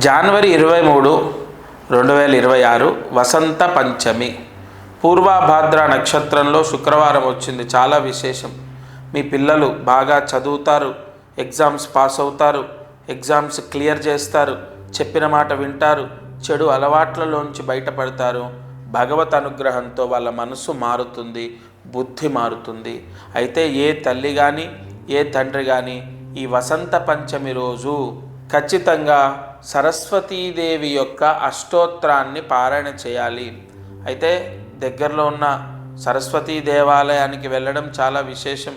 జనవరి 23, 2026 వసంత పంచమి. పూర్వభాద్ర నక్షత్రంలో శుక్రవారం వచ్చింది. చాలా విశేషం. మీ పిల్లలు బాగా చదువుతారు, ఎగ్జామ్స్ పాస్ అవుతారు, ఎగ్జామ్స్ క్లియర్ చేస్తారు, చెప్పిన మాట వింటారు, చెడు అలవాట్లలోంచి బయటపడతారు. భగవత్ అనుగ్రహంతో వాళ్ళ మనసు మారుతుంది, బుద్ధి మారుతుంది. అయితే ఏ తల్లి కానీ ఏ తండ్రి కానీ ఈ వసంత పంచమి రోజు ఖచ్చితంగా సరస్వతీదేవి యొక్క అష్టోత్తరాన్ని పారాయణ చేయాలి. అయితే దగ్గరలో ఉన్న సరస్వతీ దేవాలయానికి వెళ్ళడం చాలా విశేషం.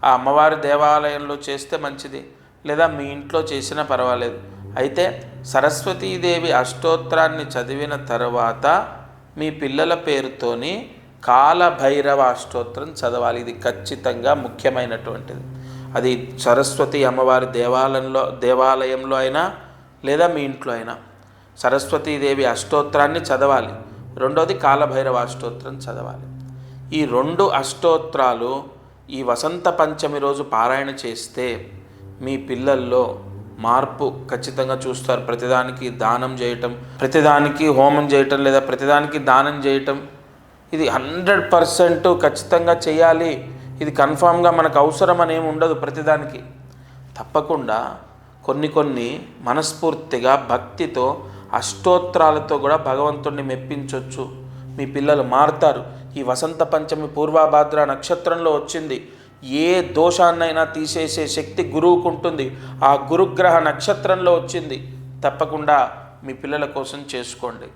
ఆ అమ్మవారి దేవాలయంలో చేస్తే మంచిది, లేదా మీ ఇంట్లో చేసినా పర్వాలేదు. అయితే సరస్వతీదేవి అష్టోత్తరాన్ని చదివిన తర్వాత మీ పిల్లల పేరుతోని కాలభైరవ అష్టోత్తరం చదవాలి. ఇది ఖచ్చితంగా ముఖ్యమైనటువంటిది. అది సరస్వతి అమ్మవారి దేవాలయంలో అయినా లేదా మీ ఇంట్లో అయినా సరస్వతీదేవి అష్టోత్తరాన్ని చదవాలి. రెండోది కాలభైరవ అష్టోత్తరం చదవాలి. ఈ రెండు అష్టోత్తరాలు ఈ వసంత పంచమి రోజు పారాయణ చేస్తే మీ పిల్లల్లో మార్పు ఖచ్చితంగా చూస్తారు. ప్రతిదానికి దానం చేయటం, ప్రతిదానికి హోమం చేయటం, లేదా ప్రతిదానికి దానం చేయటం, ఇది 100% ఖచ్చితంగా చేయాలి. ఇది కన్ఫామ్గా మనకు అవసరం అనేమి ఉండదు. ప్రతిదానికి తప్పకుండా కొన్ని మనస్ఫూర్తిగా భక్తితో అష్టోత్తరాలతో కూడా భగవంతుడిని మెప్పించవచ్చు. మీ పిల్లలు మారుతారు. ఈ వసంత పంచమి పూర్వభాద్ర నక్షత్రంలో వచ్చింది. ఏ దోషాన్నైనా తీసేసే శక్తి గురువుకు ఉంటుంది. ఆ గురుగ్రహ నక్షత్రంలో వచ్చింది. తప్పకుండా మీ పిల్లల కోసం చేసుకోండి.